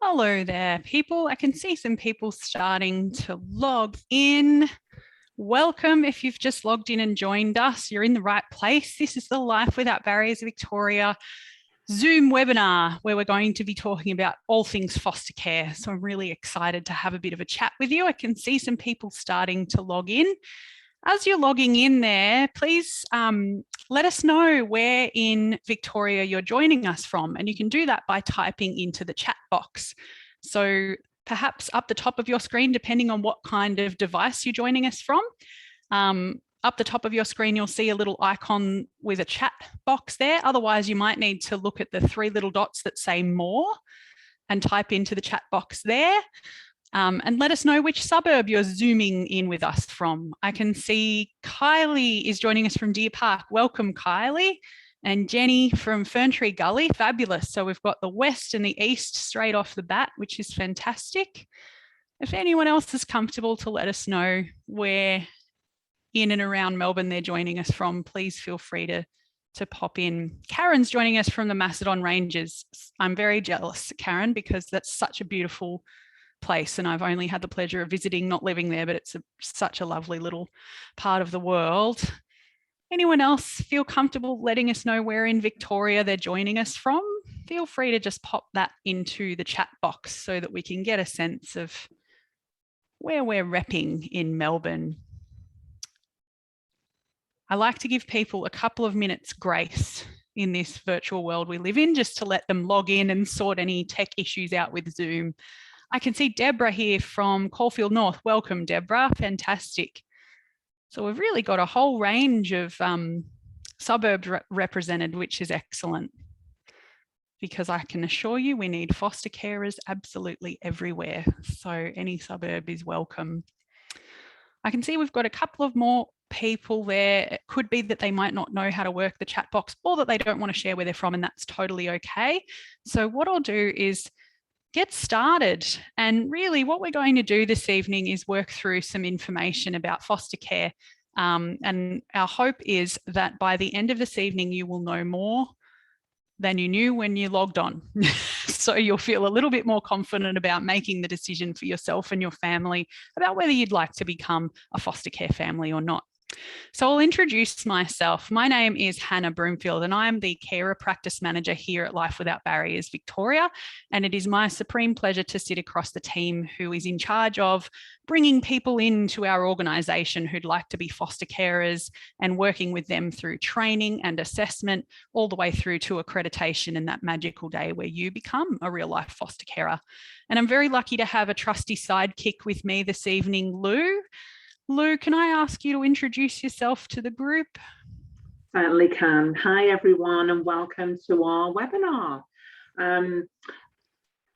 Hello there, people. I can see some people starting to log in. Welcome. If you've just logged in and joined us, you're in the right place. This is the Life Without Barriers Victoria Zoom webinar where we're going to be talking about all things foster care. So I'm really excited to have a bit of a chat with you. I can see some people starting to log in. As you're logging in there, please let us know where in Victoria you're joining us from. And you can do that by typing into the chat box. So perhaps up the top of your screen, depending on what kind of device you're joining us from, up the top of your screen, you'll see a little icon with a chat box there. Otherwise, you might need to look at the three little dots that say more and type into the chat box there. And let us know which suburb you're zooming in with us from. I can see Kylie is joining us from Deer Park. Welcome, Kylie. And Jenny from Ferntree Gully. Fabulous. So we've got the west and the east straight off the bat, which is fantastic. If anyone else is comfortable to let us know where in and around Melbourne they're joining us from, please feel free to pop in. Karen's joining us from the Macedon Ranges. I'm very jealous, Karen, because that's such a beautiful place and I've only had the pleasure of visiting, not living there, but it's such a lovely little part of the world. Anyone else feel comfortable letting us know where in Victoria they're joining us from? Feel free to just pop that into the chat box so that we can get a sense of where we're repping in Melbourne. I like to give people a couple of minutes grace in this virtual world we live in, just to let them log in and sort any tech issues out with Zoom. I can see Deborah here from Caulfield North. Welcome, Deborah. Fantastic. So we've really got a whole range of suburbs represented, which is excellent, because I can assure you we need foster carers absolutely everywhere. So any suburb is welcome. I can see we've got a couple of more people there. It could be that they might not know how to work the chat box or that they don't want to share where they're from, and that's totally okay. So what I'll do is get started. And really what we're going to do this evening is work through some information about foster care. And our hope is that by the end of this evening, you will know more than you knew when you logged on. So you'll feel a little bit more confident about making the decision for yourself and your family about whether you'd like to become a foster care family or not. So I'll introduce myself. My name is Hannah Broomfield and I'm the Carer Practice Manager here at Life Without Barriers Victoria. And it is my supreme pleasure to sit across the team who is in charge of bringing people into our organisation who'd like to be foster carers and working with them through training and assessment all the way through to accreditation and that magical day where you become a real life foster carer. And I'm very lucky to have a trusty sidekick with me this evening, Lou. Lou, can I ask you to introduce yourself to the group? Certainly can. Hi, everyone, and welcome to our webinar.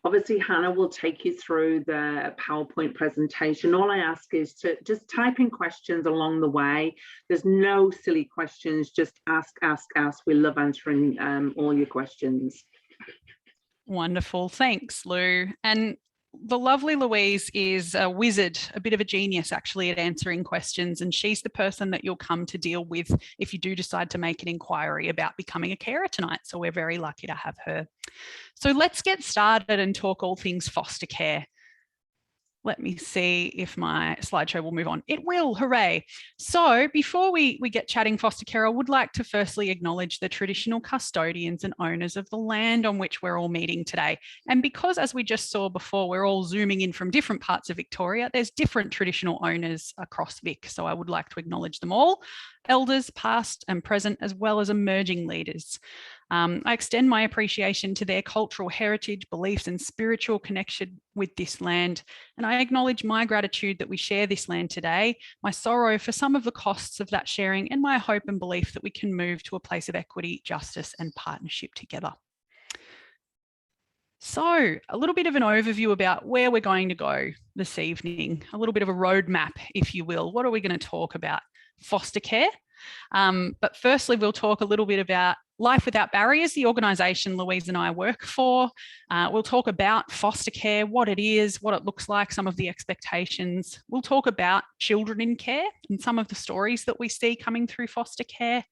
Obviously, Hannah will take you through the PowerPoint presentation. All I ask is to just type in questions along the way. There's no silly questions, just ask. We love answering all your questions. Wonderful. Thanks, Lou. And the lovely Louise is a wizard, a bit of a genius actually at answering questions, and she's the person that you'll come to deal with if you do decide to make an inquiry about becoming a carer tonight. So we're very lucky to have her. So let's get started and talk all things foster care. Let me see if my slideshow will move on. It will, hooray. So before we get chatting foster care, I would like to firstly acknowledge the traditional custodians and owners of the land on which we're all meeting today. And because, as we just saw before, we're all zooming in from different parts of Victoria, there's different traditional owners across Vic. So I would like to acknowledge them all, elders past and present, as well as emerging leaders. I extend my appreciation to their cultural heritage, beliefs, and spiritual connection with this land. And I acknowledge my gratitude that we share this land today, my sorrow for some of the costs of that sharing, and my hope and belief that we can move to a place of equity, justice, and partnership together. So a little bit of an overview about where we're going to go this evening, a little bit of a roadmap, if you will. What are we going to talk about? Foster care. But firstly, we'll talk a little bit about Life Without Barriers, the organisation Louise and I work for. We'll talk about foster care, what it is, what it looks like, some of the expectations. We'll talk about children in care and some of the stories that we see coming through foster care.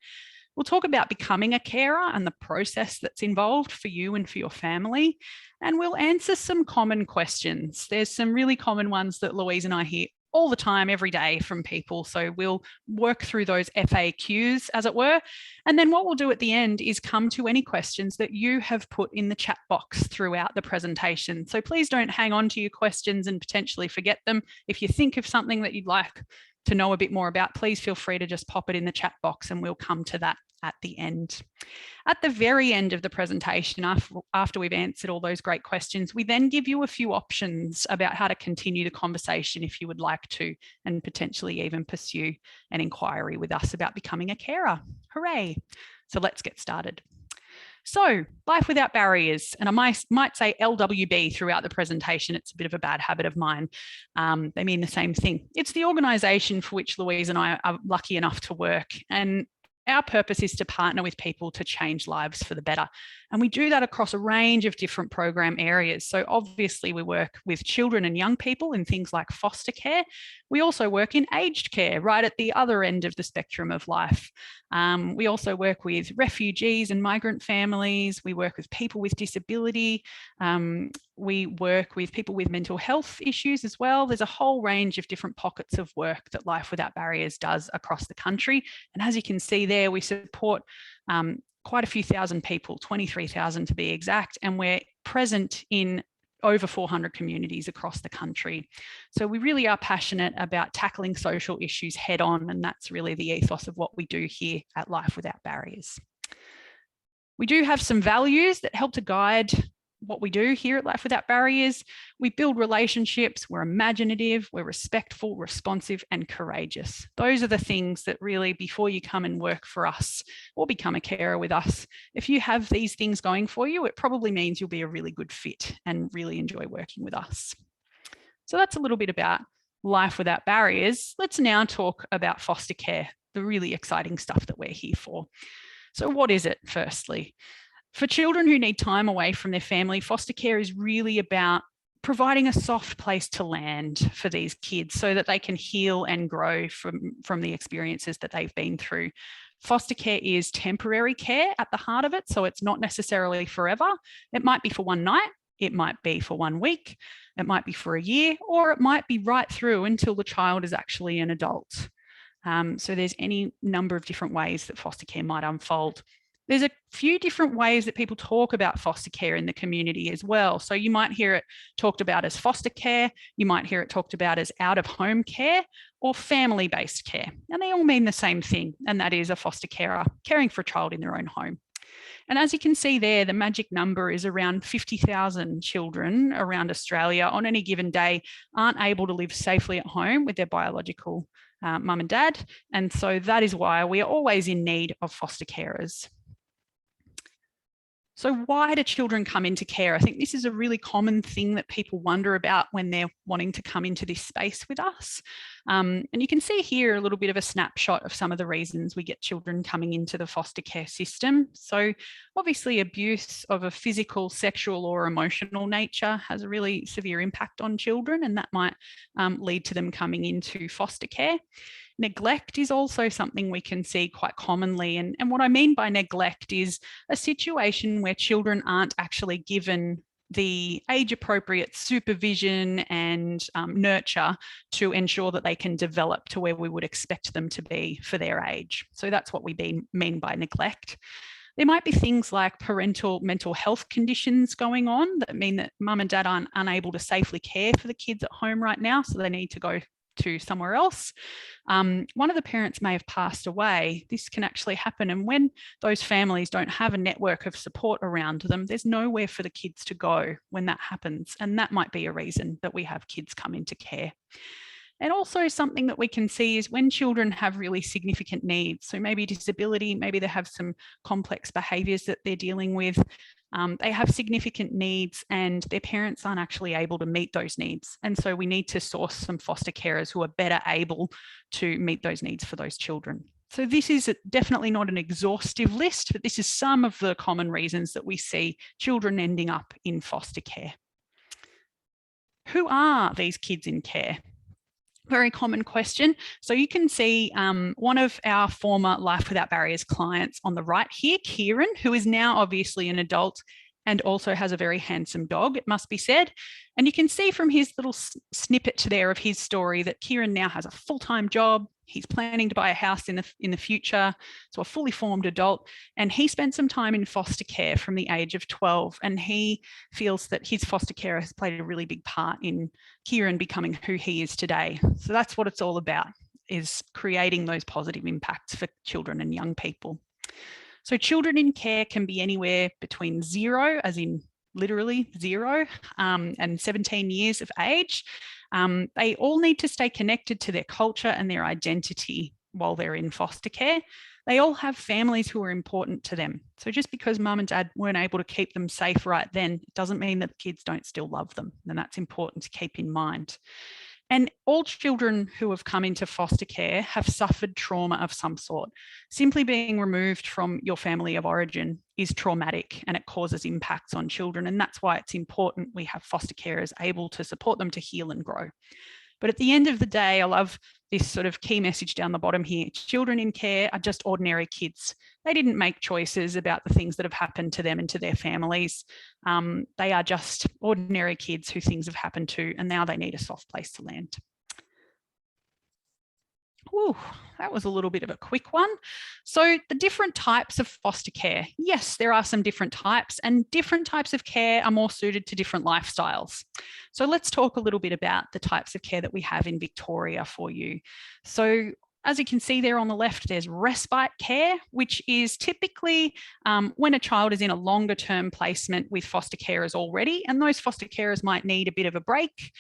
We'll talk about becoming a carer and the process that's involved for you and for your family. And we'll answer some common questions. There's some really common ones that Louise and I hear all the time, every day from people. So we'll work through those FAQs, as it were. And then what we'll do at the end is come to any questions that you have put in the chat box throughout the presentation. So please don't hang on to your questions and potentially forget them. If you think of something that you'd like to know a bit more about, please feel free to just pop it in the chat box and we'll come to that at the end. At the very end of the presentation, after we've answered all those great questions, we then give you a few options about how to continue the conversation if you would like to, and potentially even pursue an inquiry with us about becoming a carer. Hooray! So let's get started. So, life without barriers, and I might say LWB throughout the presentation. It's a bit of a bad habit of mine. They mean the same thing. It's the organisation for which Louise and I are lucky enough to work, and our purpose is to partner with people to change lives for the better. And we do that across a range of different program areas. So obviously we work with children and young people in things like foster care. We also work in aged care, right at the other end of the spectrum of life. We also work with refugees and migrant families. We work with people with disability. We work with people with mental health issues as well. There's a whole range of different pockets of work that Life Without Barriers does across the country. And as you can see there, we support quite a few thousand people, 23,000 to be exact, and we're present in over 400 communities across the country. So we really are passionate about tackling social issues head on, and that's really the ethos of what we do here at Life Without Barriers. We do have some values that help to guide what we do here at Life Without Barriers. We build relationships, we're imaginative, we're respectful, responsive, and courageous. Those are the things that really, before you come and work for us or become a carer with us, if you have these things going for you, it probably means you'll be a really good fit and really enjoy working with us. So that's a little bit about Life Without Barriers. Let's now talk about foster care, the really exciting stuff that we're here for. So what is it, firstly? For children who need time away from their family, foster care is really about providing a soft place to land for these kids so that they can heal and grow from the experiences that they've been through. Foster care is temporary care at the heart of it, so it's not necessarily forever. It might be for one night, it might be for 1 week, it might be for a year, or it might be right through until the child is actually an adult. So there's any number of different ways that foster care might unfold. There's a few different ways that people talk about foster care in the community as well. So you might hear it talked about as foster care, you might hear it talked about as out-of-home care or family-based care. And they all mean the same thing, and that is a foster carer caring for a child in their own home. And as you can see there, the magic number is around 50,000 children around Australia on any given day aren't able to live safely at home with their biological mum and dad. And so that is why we are always in need of foster carers. So why do children come into care? I think this is a really common thing that people wonder about when they're wanting to come into this space with us. And you can see here a little bit of a snapshot of some of the reasons we get children coming into the foster care system. So obviously abuse of a physical, sexual or emotional nature has a really severe impact on children, and that might lead to them coming into foster care. Neglect is also something we can see quite commonly. And what I mean by neglect is a situation where children aren't actually given the age-appropriate supervision and nurture to ensure that they can develop to where we would expect them to be for their age. So that's what we mean by neglect. There might be things like parental mental health conditions going on that mean that mum and dad aren't unable to safely care for the kids at home right now, so they need to go to somewhere else. One of the parents may have passed away. This can actually happen. And when those families don't have a network of support around them, there's nowhere for the kids to go when that happens. And that might be a reason that we have kids come into care. And also something that we can see is when children have really significant needs, so maybe disability, maybe they have some complex behaviours that they're dealing with, they have significant needs and their parents aren't actually able to meet those needs. And so we need to source some foster carers who are better able to meet those needs for those children. So this is definitely not an exhaustive list, but this is some of the common reasons that we see children ending up in foster care. Who are these kids in care? Very common question. So you can see one of our former Life Without Barriers clients on the right here, Kieran, who is now obviously an adult and also has a very handsome dog, it must be said. And you can see from his little snippet there of his story that Kieran now has a full-time job. He's planning to buy a house in the future, so a fully formed adult. And he spent some time in foster care from the age of 12. And he feels that his foster care has played a really big part in Kieran becoming who he is today. So that's what it's all about, is creating those positive impacts for children and young people. So children in care can be anywhere between 0, as in literally 0, and 17 years of age. They all need to stay connected to their culture and their identity while they're in foster care. They all have families who are important to them. So just because mum and dad weren't able to keep them safe right then, it doesn't mean that the kids don't still love them. And that's important to keep in mind. And all children who have come into foster care have suffered trauma of some sort. Simply being removed from your family of origin is traumatic and it causes impacts on children. And that's why it's important we have foster carers able to support them to heal and grow. But at the end of the day, I love this sort of key message down the bottom here. Children in care are just ordinary kids. They didn't make choices about the things that have happened to them and to their families. They are just ordinary kids who things have happened to, and now they need a soft place to land. Ooh, that was a little bit of a quick one. So the different types of foster care. Yes, there are some different types, and different types of care are more suited to different lifestyles. So let's talk a little bit about the types of care that we have in Victoria for you. So as you can see there on the left, there's respite care, which is typically when a child is in a longer term placement with foster carers already, and those foster carers might need a bit of a break.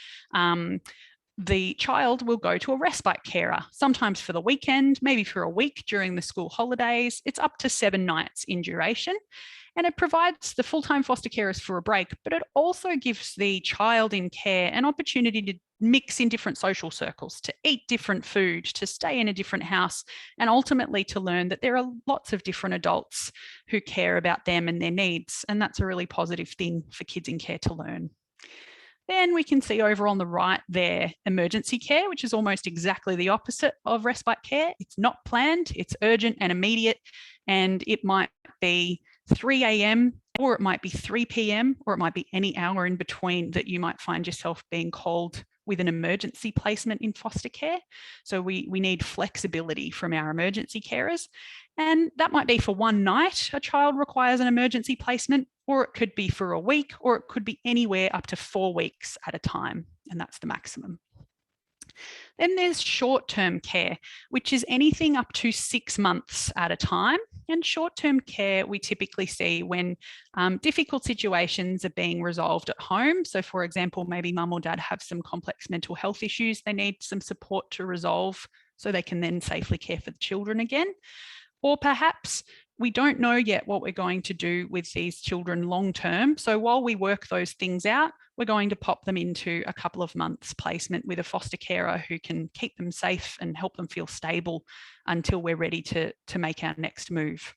The child will go to a respite carer, sometimes for the weekend, maybe for a week during the school holidays. It's up to 7 nights in duration. And it provides the full-time foster carers for a break, but it also gives the child in care an opportunity to mix in different social circles, to eat different food, to stay in a different house, and ultimately to learn that there are lots of different adults who care about them and their needs. And that's a really positive thing for kids in care to learn. Then we can see over on the right there, emergency care, which is almost exactly the opposite of respite care. It's not planned, it's urgent and immediate, and it might be 3 a.m. or it might be 3 p.m. or it might be any hour in between that you might find yourself being called with an emergency placement in foster care. So we need flexibility from our emergency carers. And that might be for one night a child requires an emergency placement, or it could be for a week, or it could be anywhere up to 4 weeks at a time. And that's the maximum. Then there's short-term care, which is anything up to 6 months at a time. And short-term care we typically see when difficult situations are being resolved at home. So for example, maybe mum or dad have some complex mental health issues they need some support to resolve so they can then safely care for the children again. Or perhaps we don't know yet what we're going to do with these children long term. So while we work those things out, we're going to pop them into a couple of months placement with a foster carer who can keep them safe and help them feel stable until we're ready to make our next move.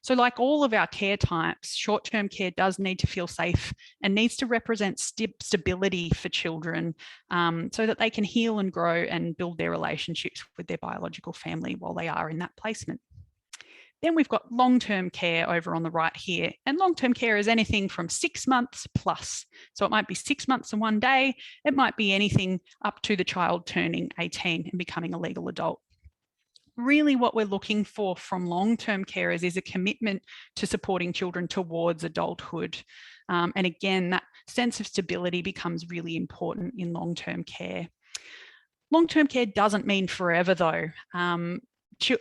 So like all of our care types, short-term care does need to feel safe and needs to represent stability for children so that they can heal and grow and build their relationships with their biological family while they are in that placement. Then we've got long-term care over on the right here. And long-term care is anything from 6 months plus. So it might be 6 months and 1 day. It might be anything up to the child turning 18 and becoming a legal adult. Really what we're looking for from long-term carers is a commitment to supporting children towards adulthood. And again, that sense of stability becomes really important in long-term care. Long-term care doesn't mean forever though.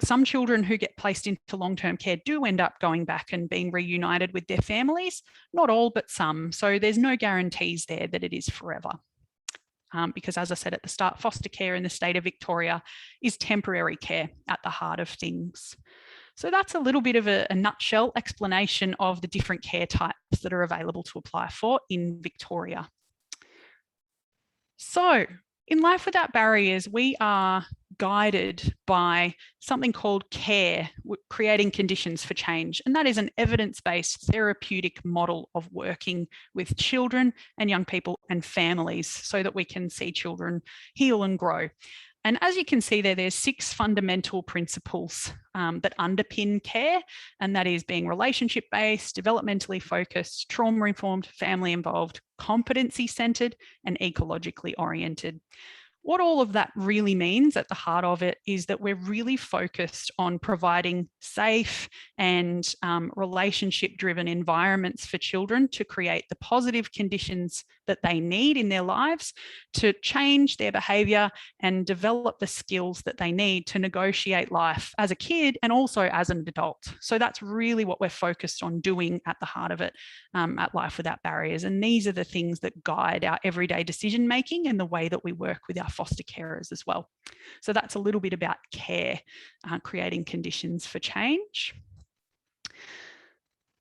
Some children who get placed into long-term care do end up going back and being reunited with their families. Not all, but some. So there's no guarantees there that it is forever. Because as I said at the start, foster care in the state of Victoria is temporary care at the heart of things. So that's a little bit of a nutshell explanation of the different care types that are available to apply for in Victoria. So in Life Without Barriers, we are guided by something called CARE, Creating Conditions for Change. And that is an evidence-based therapeutic model of working with children and young people and families so that we can see children heal and grow. And as you can see there, there's 6 fundamental principles that underpin care, and that is being relationship-based, developmentally focused, trauma-informed, family-involved, competency-centered, and ecologically oriented. What all of that really means at the heart of it is that we're really focused on providing safe and relationship-driven environments for children to create the positive conditions that they need in their lives to change their behaviour and develop the skills that they need to negotiate life as a kid and also as an adult. So that's really what we're focused on doing at the heart of it at Life Without Barriers. And these are the things that guide our everyday decision making and the way that we work with our foster carers as well. So that's a little bit about care, creating conditions for change.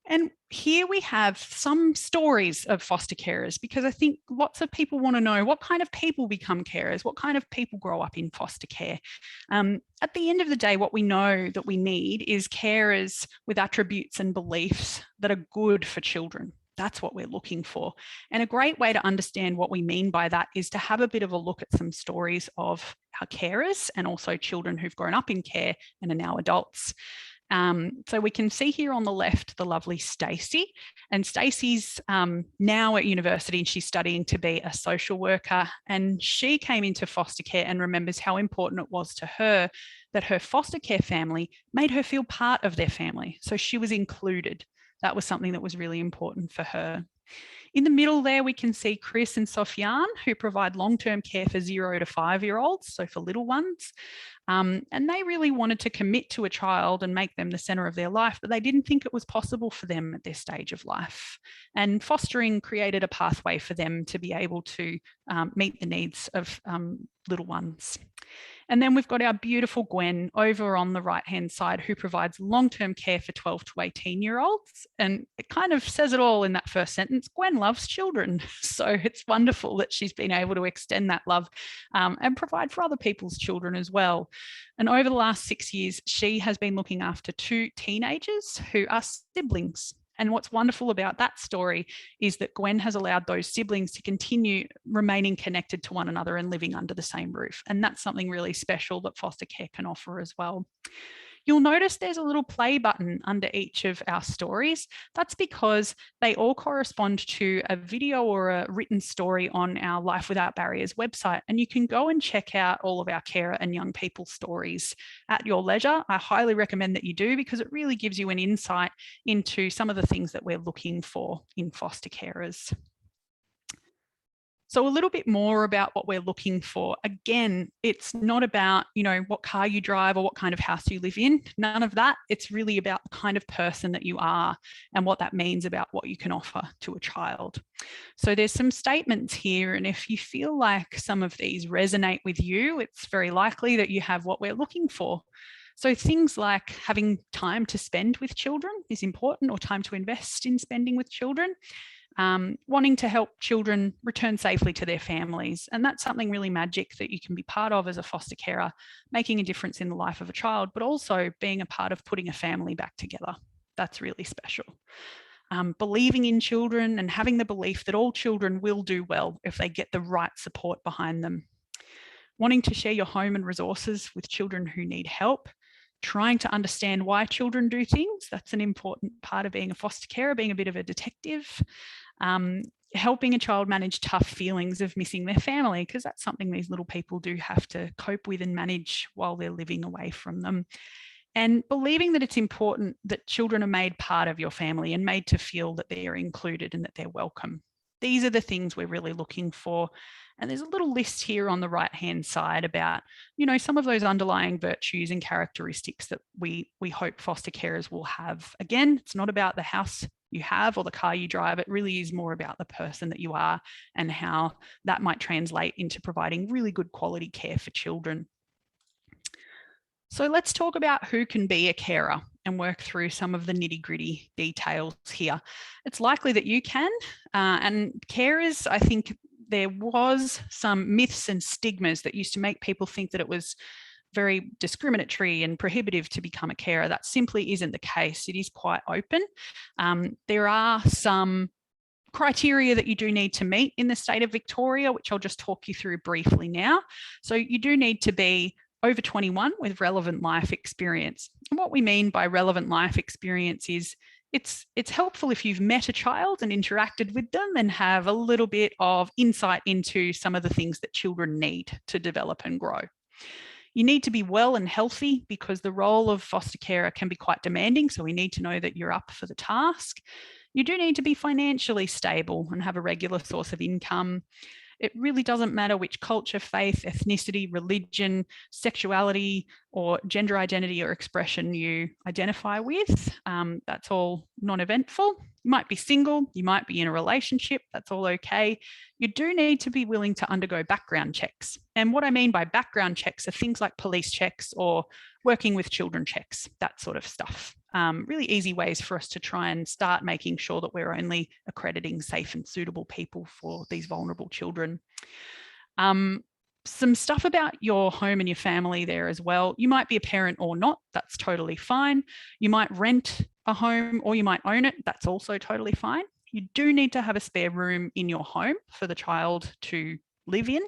And here we have some stories of foster carers, because I think lots of people want to know what kind of people become carers, what kind of people grow up in foster care. At the end of the day, what we know that we need is carers with attributes and beliefs that are good for children. That's what we're looking for. And a great way to understand what we mean by that is to have a bit of a look at some stories of our carers and also children who've grown up in care and are now adults. So we can see here on the left the lovely Stacey, and Stacey's now at university and she's studying to be a social worker, and she came into foster care and remembers how important it was to her that her foster care family made her feel part of their family. So she was included. That was something that was really important for her. In the middle there, we can see Chris and Sofiane, who provide long-term care for 0 to 5-year-olds, so for little ones. And they really wanted to commit to a child and make them the centre of their life, but they didn't think it was possible for them at their stage of life. And fostering created a pathway for them to be able to meet the needs of little ones. And then we've got our beautiful Gwen over on the right-hand side, who provides long-term care for 12 to 18-year-olds. And it kind of says it all in that first sentence. Gwen loves children. So it's wonderful that she's been able to extend that love and provide for other people's children as well. And over the last 6 years, she has been looking after 2 teenagers who are siblings. And what's wonderful about that story is that Gwen has allowed those siblings to continue remaining connected to one another and living under the same roof. And that's something really special that foster care can offer as well. You'll notice there's a little play button under each of our stories. That's because they all correspond to a video or a written story on our Life Without Barriers website. And you can go and check out all of our carer and young people stories at your leisure. I highly recommend that you do, because it really gives you an insight into some of the things that we're looking for in foster carers. So a little bit more about what we're looking for. Again, it's not about, what car you drive or what kind of house you live in. None of that. It's really about the kind of person that you are and what that means about what you can offer to a child. So there's some statements here, and if you feel like some of these resonate with you, it's very likely that you have what we're looking for. So things like having time to spend with children is important, or time to invest in spending with children. Wanting to help children return safely to their families. And that's something really magic that you can be part of as a foster carer, making a difference in the life of a child, but also being a part of putting a family back together. That's really special. Believing in children and having the belief that all children will do well if they get the right support behind them. Wanting to share your home and resources with children who need help. Trying to understand why children do things. That's an important part of being a foster carer, being a bit of a detective. Helping a child manage tough feelings of missing their family, because that's something these little people do have to cope with and manage while they're living away from them. And believing that it's important that children are made part of your family and made to feel that they're included and that they're welcome. These are the things we're really looking for. And there's a little list here on the right-hand side about, some of those underlying virtues and characteristics that we hope foster carers will have. Again, it's not about the house you have or the car you drive. It really is more about the person that you are and how that might translate into providing really good quality care for children. So let's talk about who can be a carer and work through some of the nitty-gritty details here. It's likely that you can, and carers, I think there was some myths and stigmas that used to make people think that it was very discriminatory and prohibitive to become a carer. That simply isn't the case. It is quite open. There are some criteria that you do need to meet in the state of Victoria, which I'll just talk you through briefly now. So you do need to be over 21 with relevant life experience. And what we mean by relevant life experience is it's helpful if you've met a child and interacted with them and have a little bit of insight into some of the things that children need to develop and grow. You need to be well and healthy because the role of foster carer can be quite demanding. So we need to know that you're up for the task. You do need to be financially stable and have a regular source of income. It really doesn't matter which culture, faith, ethnicity, religion, sexuality, or gender identity or expression you identify with. That's all non-eventful. You might be single, you might be in a relationship, that's all okay. You do need to be willing to undergo background checks. And what I mean by background checks are things like police checks or working with children checks, that sort of stuff. Really easy ways for us to try and start making sure that we're only accrediting safe and suitable people for these vulnerable children. Some stuff about your home and your family there as well. You might be a parent or not, that's totally fine. You might rent a home or you might own it, that's also totally fine. You do need to have a spare room in your home for the child to live in.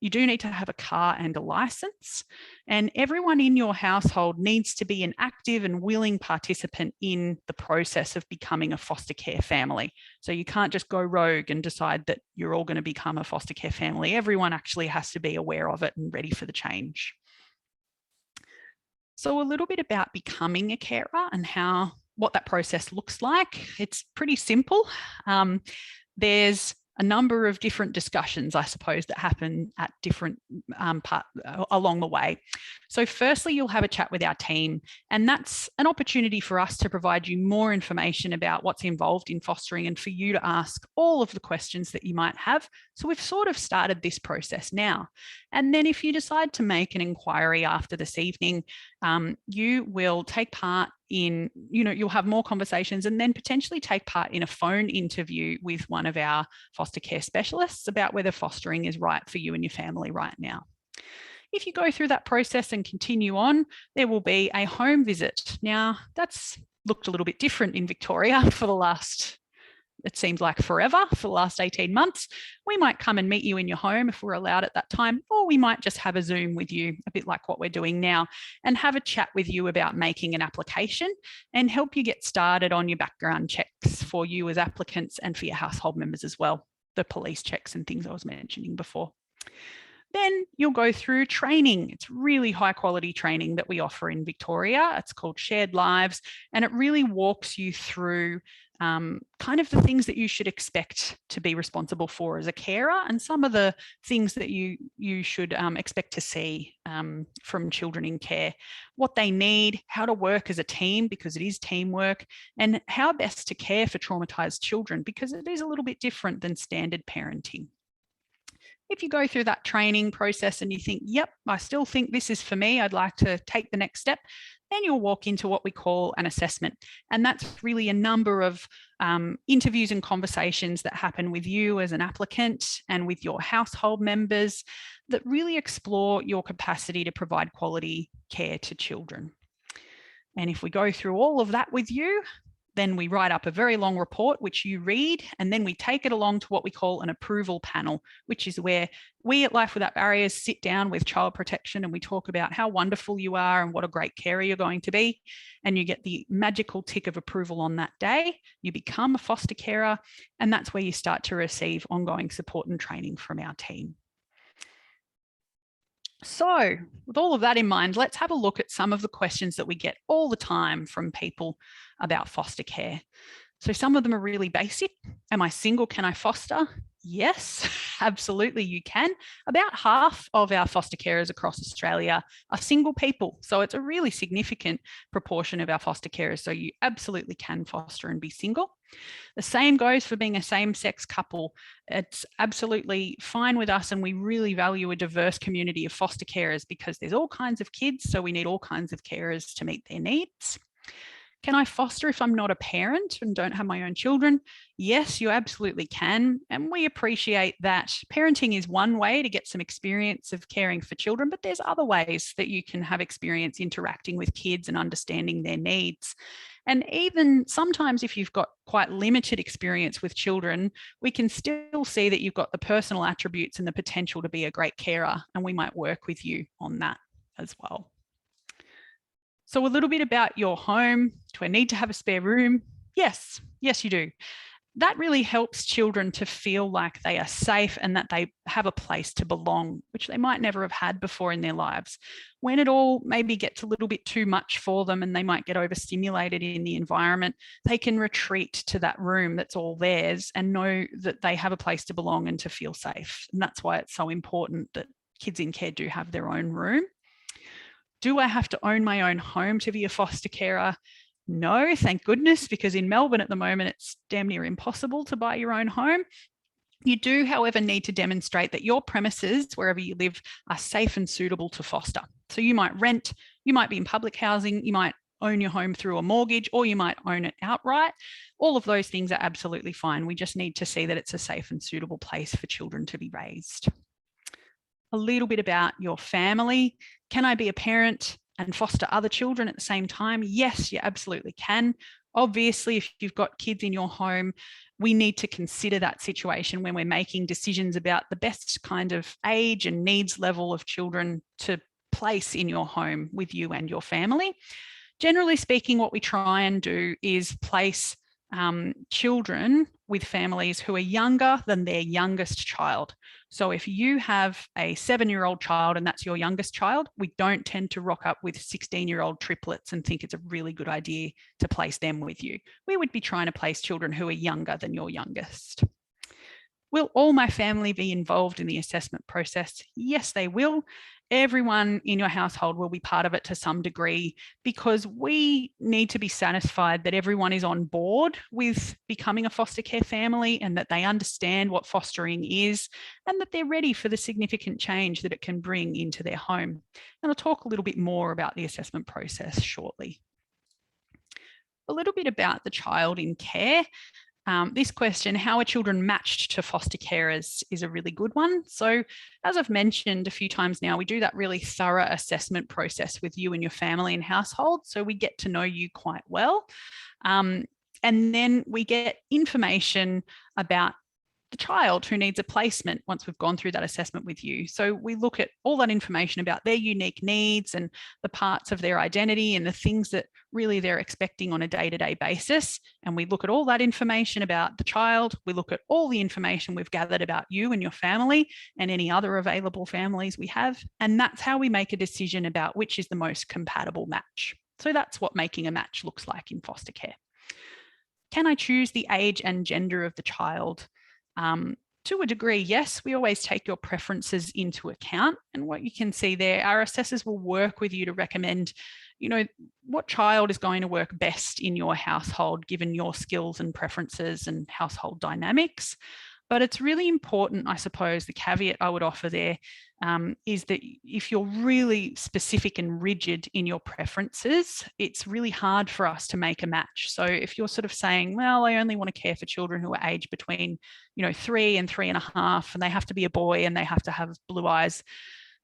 You do need to have a car and a license, and everyone in your household needs to be an active and willing participant in the process of becoming a foster care family. So you can't just go rogue and decide that you're all going to become a foster care family. Everyone actually has to be aware of it and ready for the change. So a little bit about becoming a carer and what that process looks like. It's pretty simple. There's a number of different discussions, I suppose, that happen at different along the way. So firstly, you'll have a chat with our team, and that's an opportunity for us to provide you more information about what's involved in fostering and for you to ask all of the questions that you might have. So we've sort of started this process now. And then if you decide to make an inquiry after this evening, you will take part in, you'll have more conversations and then potentially take part in a phone interview with one of our foster care specialists about whether fostering is right for you and your family right now. If you go through that process and continue on, there will be a home visit. Now, that's looked a little bit different in Victoria for the last, it seems like forever, for the last 18 months. We might come and meet you in your home if we're allowed at that time, or we might just have a Zoom with you, a bit like what we're doing now, and have a chat with you about making an application and help you get started on your background checks for you as applicants and for your household members as well, the police checks and things I was mentioning before. Then you'll go through training. It's really high quality training that we offer in Victoria. It's called Shared Lives, and it really walks you through kind of the things that you should expect to be responsible for as a carer, and some of the things that you should expect to see from children in care, what they need, how to work as a team, because it is teamwork, and how best to care for traumatized children, because it is a little bit different than standard parenting. If you go through that training process and you think, yep, I still think this is for me, I'd like to take the next step, then you'll walk into what we call an assessment. And that's really a number of interviews and conversations that happen with you as an applicant and with your household members that really explore your capacity to provide quality care to children. And if we go through all of that with you, then we write up a very long report, which you read, and then we take it along to what we call an approval panel, which is where we at Life Without Barriers sit down with Child Protection and we talk about how wonderful you are and what a great carer you're going to be. And you get the magical tick of approval on that day. You become a foster carer, and that's where you start to receive ongoing support and training from our team. So with all of that in mind, let's have a look at some of the questions that we get all the time from people about foster care. So some of them are really basic. Am I single? Can I foster? Yes, absolutely you can. About half of our foster carers across Australia are single people. So it's a really significant proportion of our foster carers. So you absolutely can foster and be single. The same goes for being a same-sex couple. It's absolutely fine with us, and we really value a diverse community of foster carers because there's all kinds of kids, so we need all kinds of carers to meet their needs. Can I foster if I'm not a parent and don't have my own children? Yes, you absolutely can. And we appreciate that parenting is one way to get some experience of caring for children, but there's other ways that you can have experience interacting with kids and understanding their needs. And even sometimes, if you've got quite limited experience with children, we can still see that you've got the personal attributes and the potential to be a great carer, and we might work with you on that as well. So a little bit about your home. Do I need to have a spare room? Yes, you do. That really helps children to feel like they are safe and that they have a place to belong, which they might never have had before in their lives. When it all maybe gets a little bit too much for them and they might get overstimulated in the environment, they can retreat to that room that's all theirs and know that they have a place to belong and to feel safe. And that's why it's so important that kids in care do have their own room. Do I have to own my own home to be a foster carer? No, thank goodness, because in Melbourne at the moment, it's damn near impossible to buy your own home. You do, however, need to demonstrate that your premises, wherever you live, are safe and suitable to foster. So you might rent, you might be in public housing, you might own your home through a mortgage, or you might own it outright. All of those things are absolutely fine. We just need to see that it's a safe and suitable place for children to be raised. A little bit about your family. Can I be a parent and foster other children at the same time? Yes, you absolutely can. Obviously, if you've got kids in your home, we need to consider that situation when we're making decisions about the best kind of age and needs level of children to place in your home with you and your family. Generally speaking, what we try and do is place children with families who are younger than their youngest child. So if you have a 7-year-old child and that's your youngest child, we don't tend to rock up with 16-year-old triplets and think it's a really good idea to place them with you. We would be trying to place children who are younger than your youngest. Will all my family be involved in the assessment process? Yes, they will. Everyone in your household will be part of it to some degree because we need to be satisfied that everyone is on board with becoming a foster care family and that they understand what fostering is and that they're ready for the significant change that it can bring into their home. And I'll talk a little bit more about the assessment process shortly. A little bit about the child in care. This question, how are children matched to foster carers, is a really good one. So as I've mentioned a few times now, we do that really thorough assessment process with you and your family and household. So we get to know you quite well. And then we get information about the child who needs a placement once we've gone through that assessment with you. So we look at all that information about their unique needs and the parts of their identity and the things that really they're expecting on a day-to-day basis. And we look at all that information about the child. We look at all the information we've gathered about you and your family and any other available families we have. And that's how we make a decision about which is the most compatible match. So that's what making a match looks like in foster care. Can I choose the age and gender of the child? To a degree, yes, we always take your preferences into account. And what you can see there, our assessors will work with you to recommend, what child is going to work best in your household, given your skills and preferences and household dynamics. But it's really important, I suppose, the caveat I would offer there is that if you're really specific and rigid in your preferences, it's really hard for us to make a match. So if you're sort of saying, well, I only want to care for children who are aged between, 3 and 3.5, and they have to be a boy and they have to have blue eyes,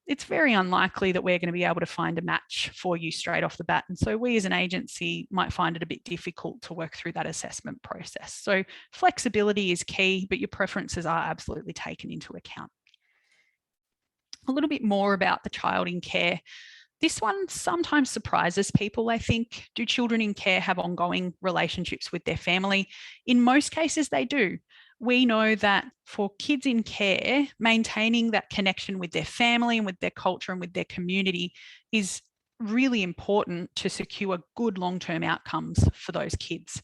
it's very unlikely that we're going to be able to find a match for you straight off the bat. And so we as an agency might find it a bit difficult to work through that assessment process. So flexibility is key, but your preferences are absolutely taken into account. A little bit more about the child in care. This one sometimes surprises people, I think. Do children in care have ongoing relationships with their family? In most cases, they do. We know that for kids in care, maintaining that connection with their family and with their culture and with their community is really important to secure good long-term outcomes for those kids.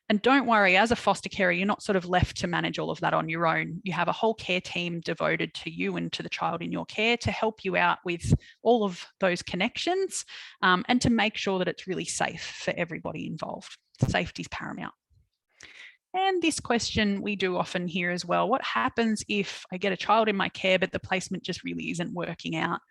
And don't worry, as a foster carer, you're not sort of left to manage all of that on your own. You have a whole care team devoted to you and to the child in your care to help you out with all of those connections and to make sure that it's really safe for everybody involved. Safety is paramount. And this question we do often hear as well. What happens if I get a child in my care, but the placement just really isn't working out?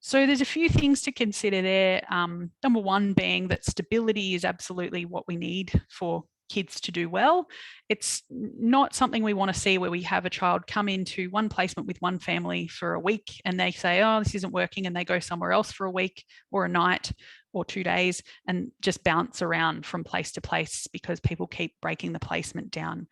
So there's a few things to consider there. Number one being that stability is absolutely what we need for kids to do well. It's not something we want to see where we have a child come into one placement with one family for a week and they say, oh, this isn't working, and they go somewhere else for a week or a night or 2 days and just bounce around from place to place because people keep breaking the placement down.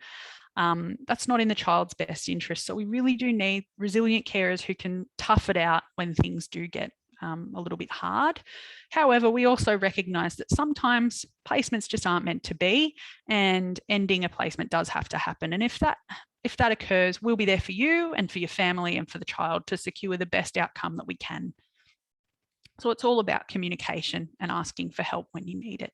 That's not in the child's best interest. So we really do need resilient carers who can tough it out when things do get a little bit hard. However, we also recognise that sometimes placements just aren't meant to be, and ending a placement does have to happen. And if that occurs, we'll be there for you and for your family and for the child to secure the best outcome that we can. So it's all about communication and asking for help when you need it.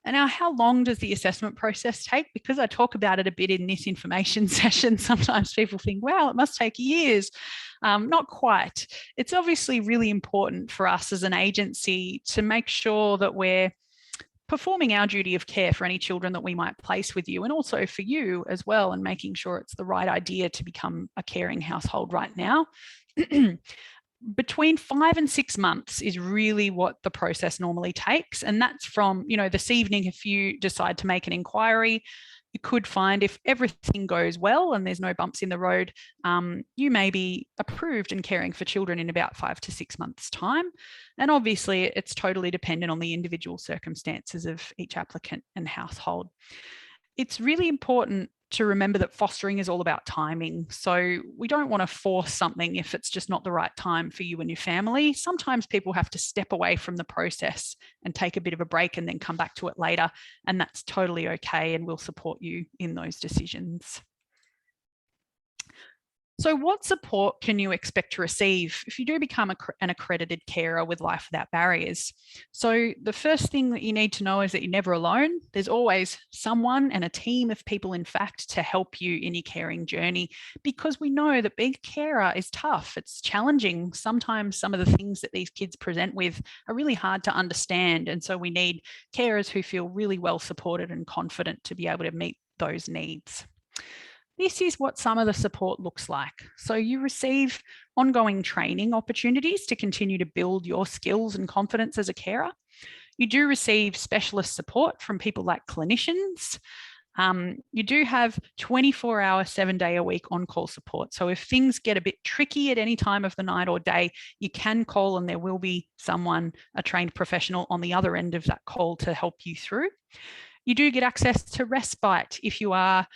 And now, how long does the assessment process take? Because I talk about it a bit in this information session, sometimes people think, wow, it must take years. Not quite. It's obviously really important for us as an agency to make sure that we're performing our duty of care for any children that we might place with you, and also for you as well, and making sure it's the right idea to become a caring household right now. Between 5 and 6 months is really what the process normally takes. And that's from, this evening, if you decide to make an inquiry, you could find, if everything goes well and there's no bumps in the road, you may be approved and caring for children in about 5 to 6 months' time. And obviously, it's totally dependent on the individual circumstances of each applicant and household. It's really important to remember that fostering is all about timing. So we don't want to force something if it's just not the right time for you and your family. Sometimes people have to step away from the process and take a bit of a break and then come back to it later. And that's totally okay. And we'll support you in those decisions. So what support can you expect to receive if you do become an accredited carer with Life Without Barriers? So the first thing that you need to know is that you're never alone. There's always someone and a team of people, in fact, to help you in your caring journey, because we know that being a carer is tough. It's challenging. Sometimes some of the things that these kids present with are really hard to understand. And so we need carers who feel really well supported and confident to be able to meet those needs. This is what some of the support looks like. So you receive ongoing training opportunities to continue to build your skills and confidence as a carer. You do receive specialist support from people like clinicians. You do have 24-hour, 7-day-a-week on-call support. So if things get a bit tricky at any time of the night or day, you can call and there will be someone, a trained professional, on the other end of that call to help you through. You do get access to respite if you are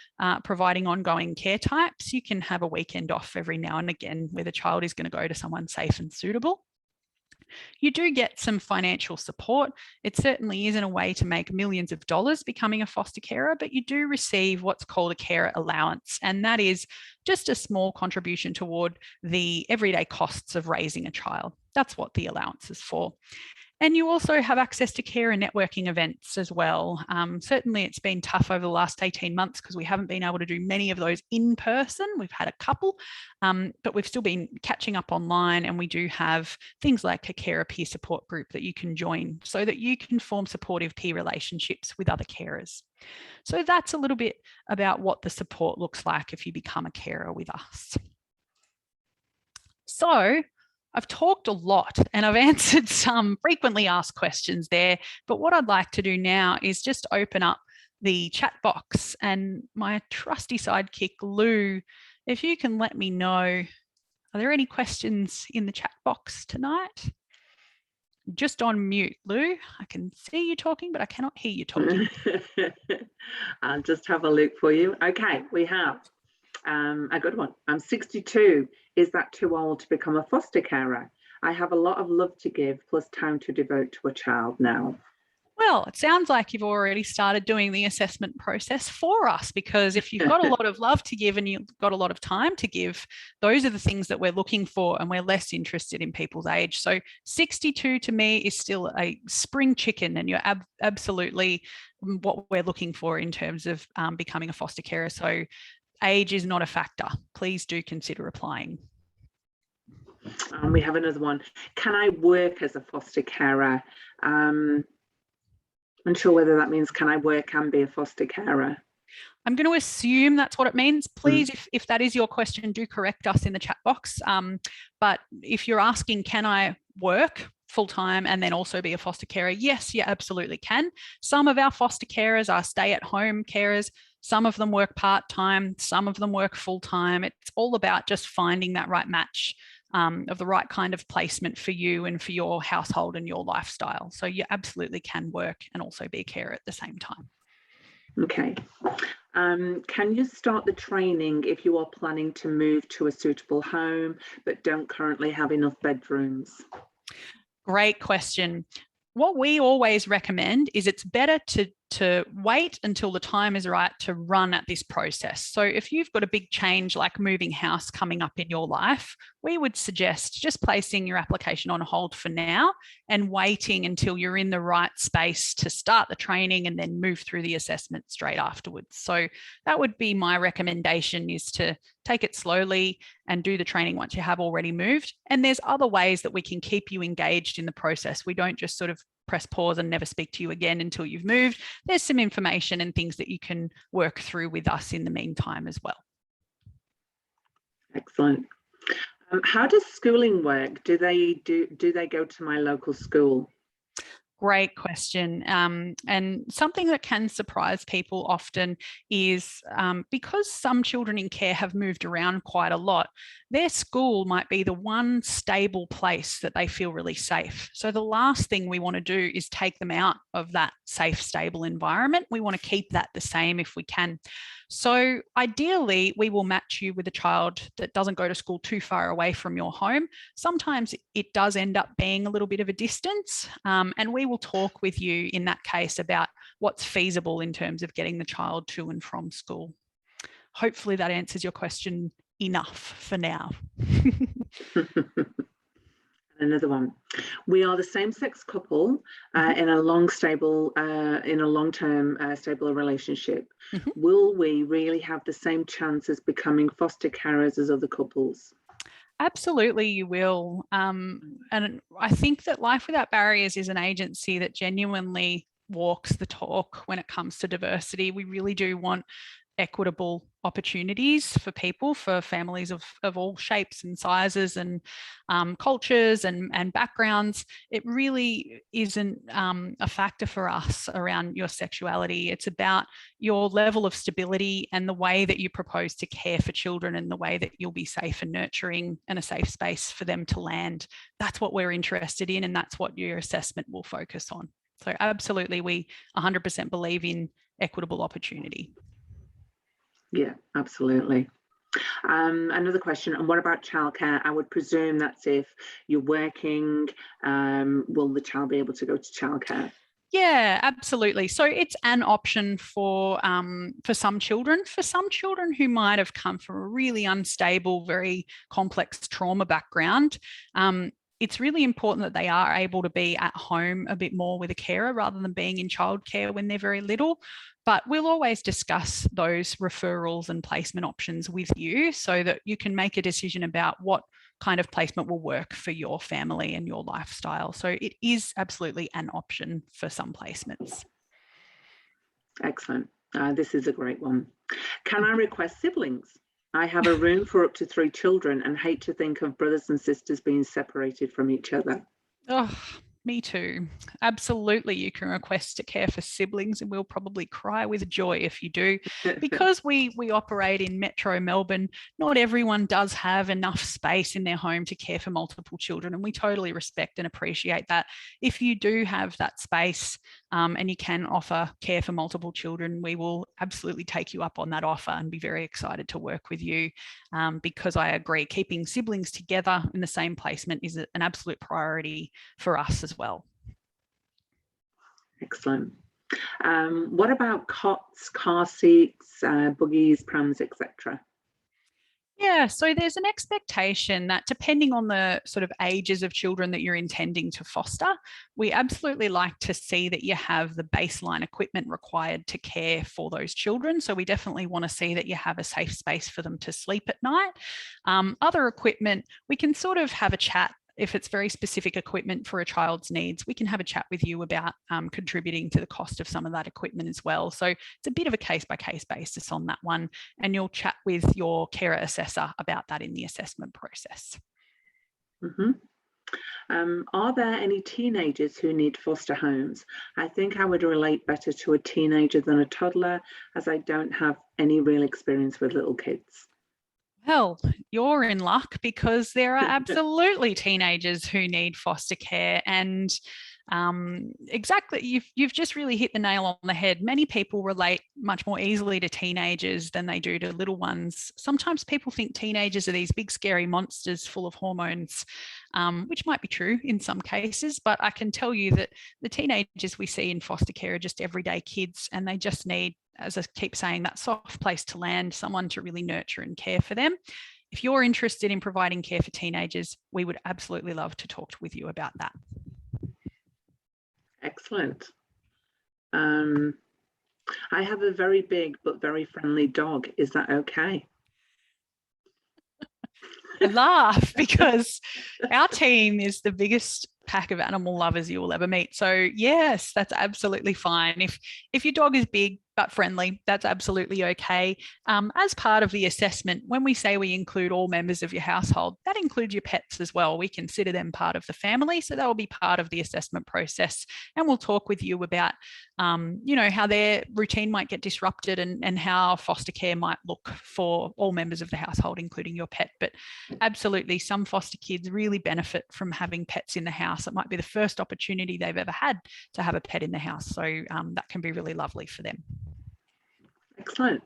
providing ongoing care types. You can have a weekend off every now and again where the child is going to go to someone safe and suitable. You do get some financial support. It certainly isn't a way to make millions of dollars becoming a foster carer, but you do receive what's called a carer allowance, and that is just a small contribution toward the everyday costs of raising a child. That's what the allowance is for. And you also have access to care and networking events as well. Certainly it's been tough over the last 18 months because we haven't been able to do many of those in person. We've had a couple, but we've still been catching up online, and we do have things like a carer peer support group that you can join so that you can form supportive peer relationships with other carers. So that's a little bit about what the support looks like if you become a carer with us. So I've talked a lot and I've answered some frequently asked questions there, but what I'd like to do now is just open up the chat box, and my trusty sidekick, Lou, if you can let me know, are there any questions in the chat box tonight? Just on mute, Lou. I can see you talking, but I cannot hear you talking. I'll just have a look for you. Okay, we have a good one. I'm 62. Is that too old to become a foster carer? I have a lot of love to give plus time to devote to a child now. Well, it sounds like you've already started doing the assessment process for us, because if you've got a lot of love to give and you've got a lot of time to give, those are the things that we're looking for, and we're less interested in people's age. So 62 to me is still a spring chicken, and you're absolutely what we're looking for in terms of becoming a foster carer. So age is not a factor. Please do consider applying. We have another one. Can I work as a foster carer? I'm unsure whether that means can I work and be a foster carer? I'm going to assume that's what it means. Please, if that is your question, do correct us in the chat box. But if you're asking, can I work full-time and then also be a foster carer? Yes, you absolutely can. Some of our foster carers are stay-at-home carers. Some of them work part-time. Some of them work full-time. It's all about just finding that right match of the right kind of placement for you and for your household and your lifestyle. So you absolutely can work and also be a carer at the same time. Okay. Can you start the training if you are planning to move to a suitable home but don't currently have enough bedrooms? Great question. What we always recommend is it's better to wait until the time is right to run at this process. So if you've got a big change like moving house coming up in your life, we would suggest just placing your application on hold for now and waiting until you're in the right space to start the training and then move through the assessment straight afterwards. So that would be my recommendation, is to take it slowly and do the training once you have already moved. And there's other ways that we can keep you engaged in the process. We don't just sort of press pause and never speak to you again until you've moved. There's some information and things that you can work through with us in the meantime as well. Excellent. How does schooling work? Do they go to my local school? Great question. And something that can surprise people often is because some children in care have moved around quite a lot, their school might be the one stable place that they feel really safe. So the last thing we want to do is take them out of that safe, stable environment. We want to keep that the same if we can. So ideally, we will match you with a child that doesn't go to school too far away from your home. Sometimes it does end up being a little bit of a distance, and we will talk with you in that case about what's feasible in terms of getting the child to and from school. Hopefully that answers your question enough for now. Another one. We are the same-sex couple in a long-term stable relationship. Will we really have the same chance as becoming foster carers as other couples? Absolutely, you will. And I think that Life Without Barriers is an agency that genuinely walks the talk when it comes to diversity. We really do want equitable opportunities for people, for families of all shapes and sizes and cultures and backgrounds. It really isn't a factor for us around your sexuality. It's about your level of stability and the way that you propose to care for children and the way that you'll be safe and nurturing and a safe space for them to land. That's what we're interested in, and that's what your assessment will focus on. So absolutely, we 100% believe in equitable opportunity. Yeah, absolutely. Another question, and what about childcare? I would presume that's if you're working, will the child be able to go to childcare? Yeah, absolutely. So it's an option for some children. For some children who might have come from a really unstable, very complex trauma background, it's really important that they are able to be at home a bit more with a carer rather than being in childcare when they're very little. But we'll always discuss those referrals and placement options with you so that you can make a decision about what kind of placement will work for your family and your lifestyle. So it is absolutely an option for some placements. Excellent. This is a great one. Can I request siblings? I have a room for up to 3 children and hate to think of brothers and sisters being separated from each other. Oh, me too. Absolutely, you can request to care for siblings, and we'll probably cry with joy if you do. Because we operate in Metro Melbourne, not everyone does have enough space in their home to care for multiple children, and we totally respect and appreciate that. If you do have that space and you can offer care for multiple children, we will absolutely take you up on that offer and be very excited to work with you, because I agree, keeping siblings together in the same placement is an absolute priority for us as well. Excellent. What about cots, car seats, buggies, prams, etc.? Yeah, so there's an expectation that depending on the sort of ages of children that you're intending to foster, we absolutely like to see that you have the baseline equipment required to care for those children. So we definitely want to see that you have a safe space for them to sleep at night. Other equipment, we can sort of have a chat if it's very specific equipment for a child's needs, we can have a chat with you about contributing to the cost of some of that equipment as well. So it's a bit of a case-by-case basis on that one, and you'll chat with your carer assessor about that in the assessment process. Are there any teenagers who need foster homes? I think I would relate better to a teenager than a toddler, as I don't have any real experience with little kids. Well, you're in luck, because there are absolutely teenagers who need foster care, and exactly, you've just really hit the nail on the head. Many people relate much more easily to teenagers than they do to little ones. Sometimes people think teenagers are these big scary monsters full of hormones, which might be true in some cases, but I can tell you that the teenagers we see in foster care are just everyday kids, and they just need, as I keep saying, that soft place to land, someone to really nurture and care for them. If you're interested in providing care for teenagers, we would absolutely love to talk with you about that. Excellent. I have a very big but very friendly dog. Is that okay? I laugh because our team is the biggest pack of animal lovers you will ever meet. So yes, that's absolutely fine. If your dog is big but friendly, that's absolutely okay. As part of the assessment, when we say we include all members of your household, that includes your pets as well. We consider them part of the family, so that will be part of the assessment process. And we'll talk with you about, how their routine might get disrupted, and how foster care might look for all members of the household, including your pet. But absolutely, some foster kids really benefit from having pets in the house. It might be the first opportunity they've ever had to have a pet in the house. So that can be really lovely for them. Excellent.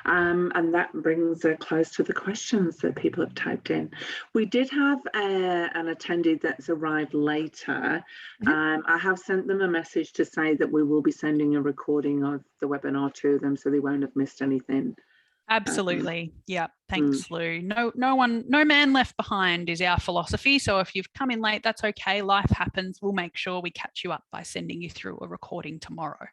And that brings us close to the questions that people have typed in. We did have an attendee that's arrived later. I have sent them a message to say that we will be sending a recording of the webinar to them, so they won't have missed anything. Absolutely. Yeah. Thanks, Lou. No man left behind is our philosophy. So if you've come in late, that's okay. Life happens. We'll make sure we catch you up by sending you through a recording tomorrow.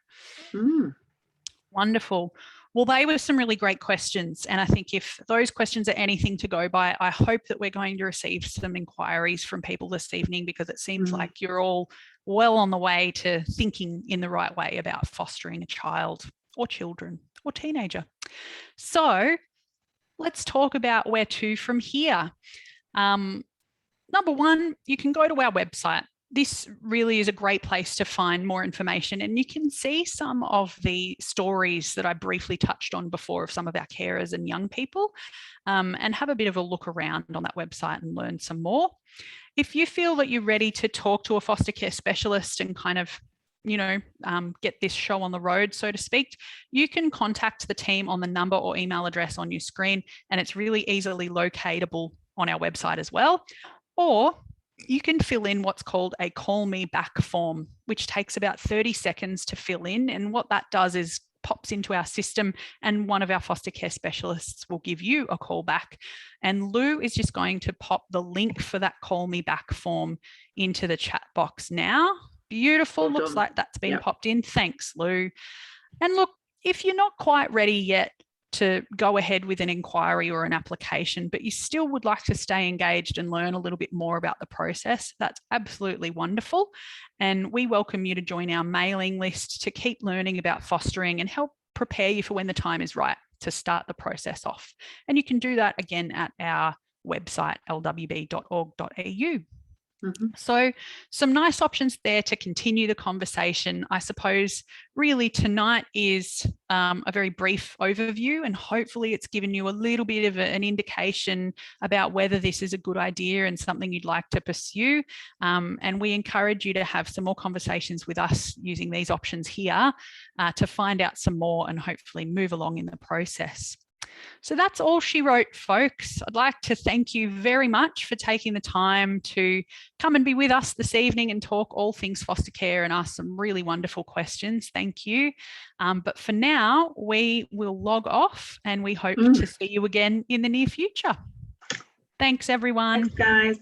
Wonderful. Well, they were some really great questions. And I think if those questions are anything to go by, I hope that we're going to receive some inquiries from people this evening, because it seems like you're all well on the way to thinking in the right way about fostering a child or children or teenager. So let's talk about where to from here. Number one, you can go to our website. This really is a great place to find more information, and you can see some of the stories that I briefly touched on before of some of our carers and young people, and have a bit of a look around on that website and learn some more. If you feel that you're ready to talk to a foster care specialist and kind of get this show on the road, so to speak, you can contact the team on the number or email address on your screen, and it's really easily locatable on our website as well. Or you can fill in what's called a call me back form, which takes about 30 seconds to fill in. And what that does is pops into our system, and one of our foster care specialists will give you a call back. And Lou is just going to pop the link for that call me back form into the chat box now. Beautiful. Well, looks like that's been popped in. Thanks, Lou. And look, if you're not quite ready yet to go ahead with an inquiry or an application, but you still would like to stay engaged and learn a little bit more about the process, that's absolutely wonderful. And we welcome you to join our mailing list to keep learning about fostering and help prepare you for when the time is right to start the process off. And you can do that again at our website, lwb.org.au. So some nice options there to continue the conversation. I suppose really tonight is a very brief overview, and hopefully it's given you a little bit of an indication about whether this is a good idea and something you'd like to pursue. And we encourage you to have some more conversations with us using these options here to find out some more and hopefully move along in the process. So that's all she wrote, folks. I'd like to thank you very much for taking the time to come and be with us this evening and talk all things foster care and ask some really wonderful questions. Thank you. But for now, we will log off, and we hope to see you again in the near future. Thanks, everyone. Thanks, guys.